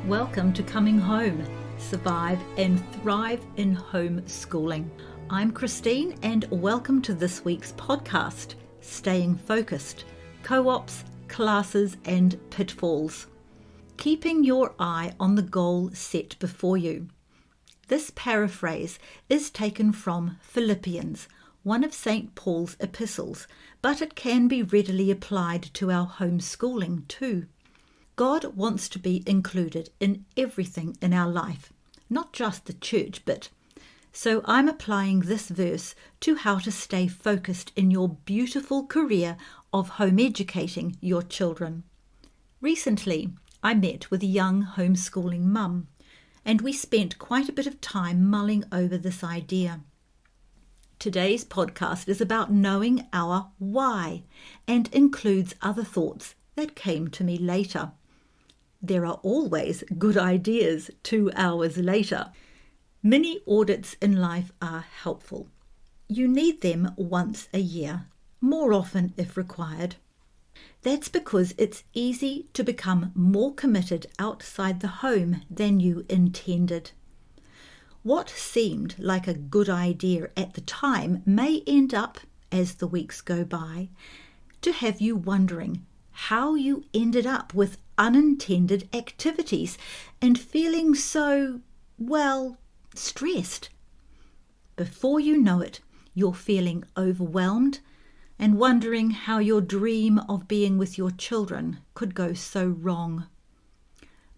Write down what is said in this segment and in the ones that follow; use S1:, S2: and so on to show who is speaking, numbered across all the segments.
S1: Welcome to Coming Home, Survive and Thrive in Homeschooling. I'm Christine and welcome to this week's podcast, Staying Focused, Co-ops, Classes and Pitfalls. Keeping your eye on the goal set before you. This paraphrase is taken from Philippians, one of St. Paul's epistles, but it can be readily applied to our homeschooling too. God wants to be included in everything in our life, not just the church bit. So I'm applying this verse to how to stay focused in your beautiful career of home educating your children. Recently, I met with a young homeschooling mum, and we spent quite a bit of time mulling over this idea. Today's podcast is about knowing our why and includes other thoughts that came to me later. There are always good ideas 2 hours later. Mini audits in life are helpful. You need them once a year, more often if required. That's because it's easy to become more committed outside the home than you intended. What seemed like a good idea at the time may end up, as the weeks go by, to have you wondering how you ended up with unintended activities and feeling so, stressed. Before you know it, you're feeling overwhelmed and wondering how your dream of being with your children could go so wrong.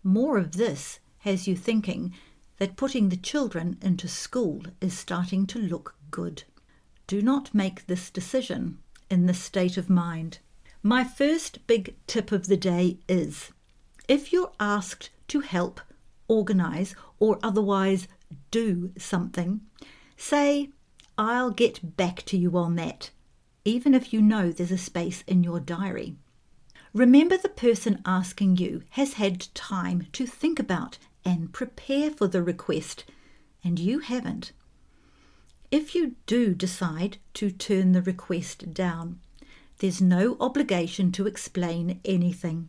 S1: More of this has you thinking that putting the children into school is starting to look good. Do not make this decision in this state of mind. My first big tip of the day is, if you're asked to help, organise, or otherwise do something, say, "I'll get back to you on that," even if you know there's a space in your diary. Remember, the person asking you has had time to think about and prepare for the request, and you haven't. If you do decide to turn the request down, there's no obligation to explain anything.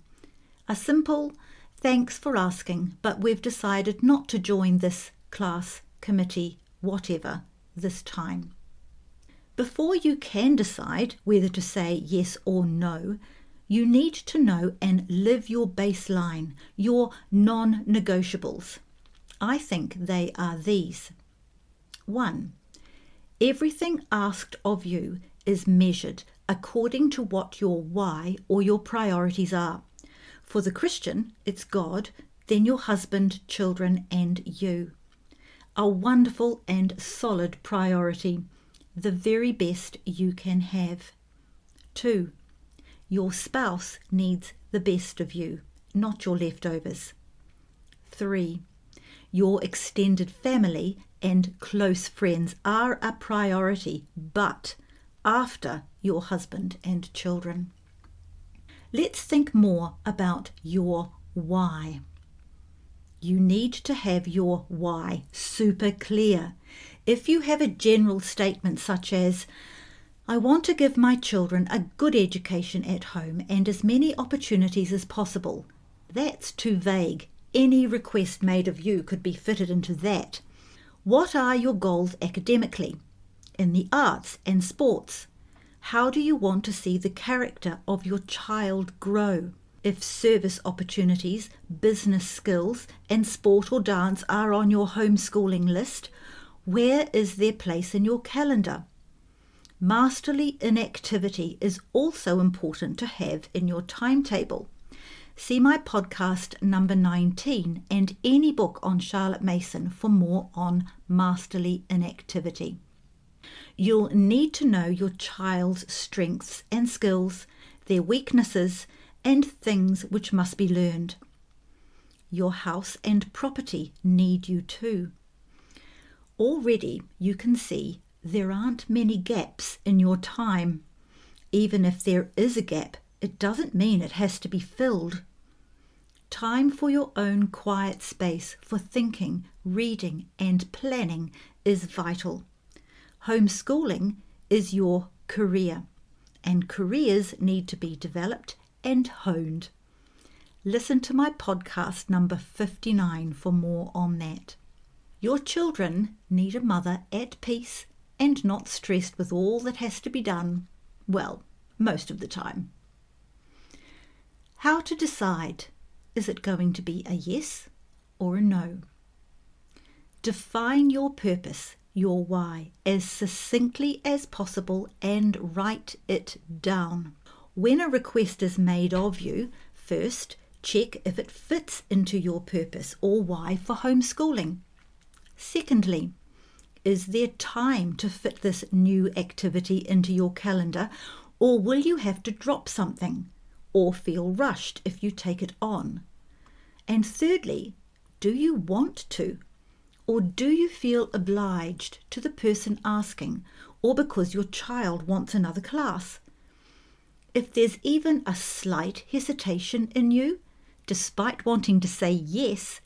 S1: A simple, "Thanks for asking, but we've decided not to join this class, committee, whatever, this time." Before you can decide whether to say yes or no, you need to know and live your baseline, your non-negotiables. I think they are these. 1. Everything asked of you is measured according to what your why or your priorities are. For the Christian, it's God, then your husband, children, and you. A wonderful and solid priority, the very best you can have. 2. Your spouse needs the best of you, not your leftovers. 3. Your extended family and close friends are a priority, but after your husband and children. Let's think more about your why. You need to have your why super clear. If you have a general statement such as, "I want to give my children a good education at home and as many opportunities as possible," that's too vague. Any request made of you could be fitted into that. What are your goals academically, in the arts and sports? How do you want to see the character of your child grow? If service opportunities, business skills, and sport or dance are on your homeschooling list, where is their place in your calendar? Masterly in activity is also important to have in your timetable. See my podcast number 19 and any book on Charlotte Mason for more on masterly in activity. You'll need to know your child's strengths and skills, their weaknesses, and things which must be learned. Your house and property need you too. Already you can see there aren't many gaps in your time. Even if there is a gap, it doesn't mean it has to be filled. Time for your own quiet space for thinking, reading, and planning is vital. Homeschooling is your career, and careers need to be developed and honed. Listen to my podcast number 59 for more on that. Your children need a mother at peace and not stressed with all that has to be done, well, most of the time. How to decide. Is it going to be a yes or a no? Define your purpose, your why, as succinctly as possible and write it down. When a request is made of you, first check if it fits into your purpose or why for homeschooling. Secondly, is there time to fit this new activity into your calendar, or will you have to drop something or feel rushed if you take it on? And thirdly, do you want to? Or do you feel obliged to the person asking, or because your child wants another class? If there's even a slight hesitation in you, despite wanting to say yes,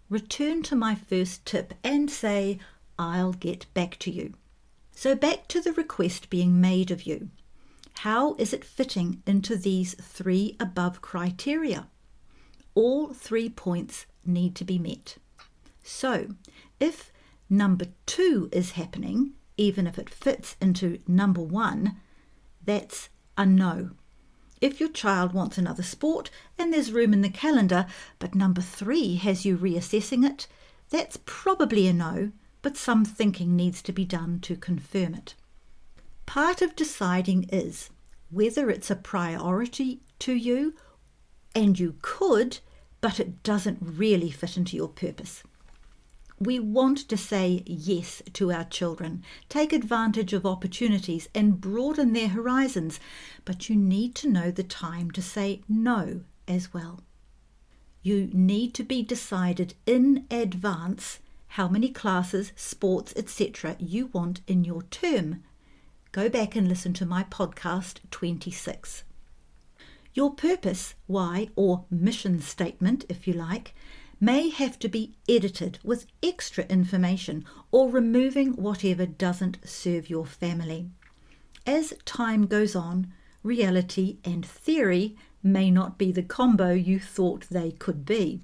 S1: return to my first tip and say, I'll get back to you. So back to the request being made of you. How is it fitting into these 3 above criteria? All 3 points need to be met. So, if number 2 is happening, even if it fits into number 1, that's a no. If your child wants another sport and there's room in the calendar, but number 3 has you reassessing it, that's probably a no, but some thinking needs to be done to confirm it. Part of deciding is whether it's a priority to you and you could, but it doesn't really fit into your purpose. We want to say yes to our children, take advantage of opportunities and broaden their horizons, but you need to know the time to say no as well. You need to be decided in advance how many classes, sports, etc. you want in your term. Go back and listen to my podcast 26. Your purpose, why, or mission statement, if you like, may have to be edited with extra information or removing whatever doesn't serve your family. As time goes on, reality and theory may not be the combo you thought they could be.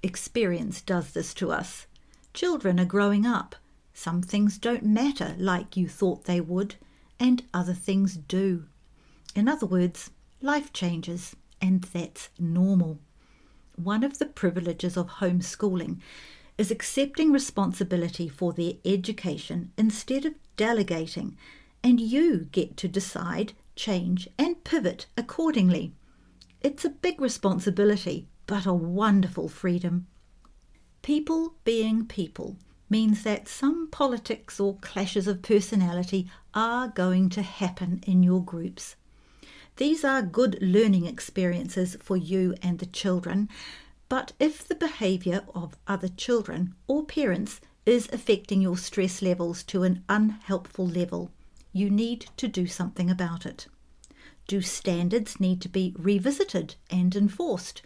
S1: Experience does this to us. Children are growing up. Some things don't matter like you thought they would, and other things do. In other words, life changes, and that's normal. One of the privileges of homeschooling is accepting responsibility for their education instead of delegating, and you get to decide, change, and pivot accordingly. It's a big responsibility, but a wonderful freedom. People being people means that some politics or clashes of personality are going to happen in your groups. These are good learning experiences for you and the children, but if the behaviour of other children or parents is affecting your stress levels to an unhelpful level, you need to do something about it. Do standards need to be revisited and enforced?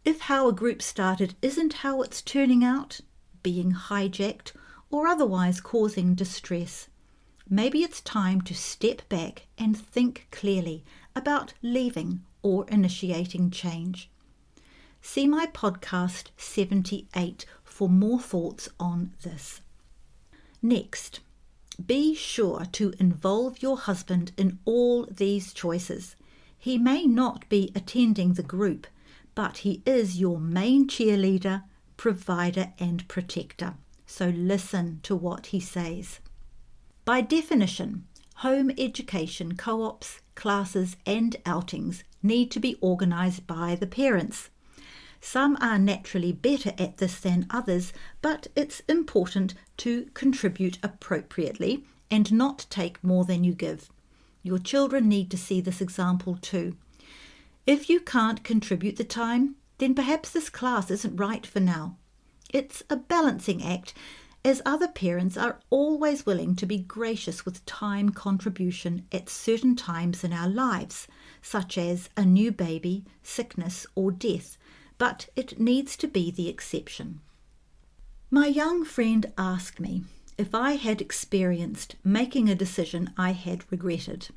S1: If how a group started isn't how it's turning out, being hijacked or otherwise causing distress, maybe it's time to step back and think clearly about leaving or initiating change. See my podcast 78 for more thoughts on this. Next, be sure to involve your husband in all these choices. He may not be attending the group, but he is your main cheerleader, provider and protector. So listen to what he says. By definition, home education co-ops, classes and outings need to be organised by the parents. Some are naturally better at this than others, but it's important to contribute appropriately and not take more than you give. Your children need to see this example too. If you can't contribute the time, then perhaps this class isn't right for now. It's a balancing act, as other parents are always willing to be gracious with time contribution at certain times in our lives, such as a new baby, sickness or death, but it needs to be the exception. My young friend asked me if I had experienced making a decision I had regretted.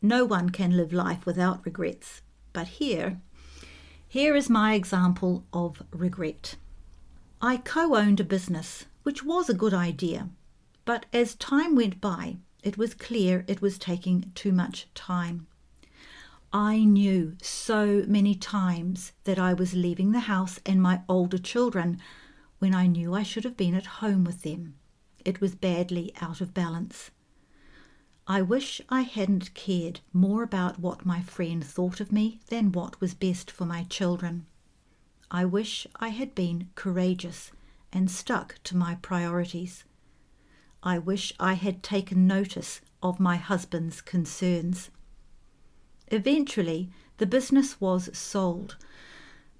S1: No one can live life without regrets, but here, Here is my example of regret. I co-owned a business, which was a good idea, but as time went by, it was clear it was taking too much time. I knew so many times that I was leaving the house and my older children when I knew I should have been at home with them. It was badly out of balance. I wish I hadn't cared more about what my friend thought of me than what was best for my children. I wish I had been courageous and stuck to my priorities. I wish I had taken notice of my husband's concerns. Eventually, the business was sold,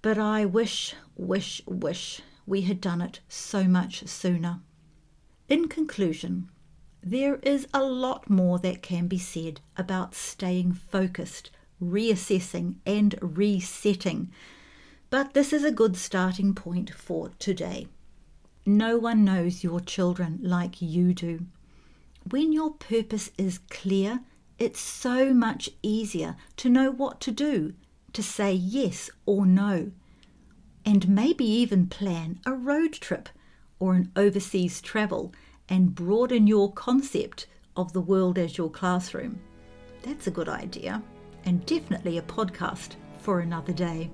S1: but I wish we had done it so much sooner. In conclusion, there is a lot more that can be said about staying focused, reassessing, and resetting, but this is a good starting point for today. No one knows your children like you do. When your purpose is clear, it's so much easier to know what to do, to say yes or no, and maybe even plan a road trip or an overseas travel and broaden your concept of the world as your classroom. That's a good idea, and definitely a podcast for another day.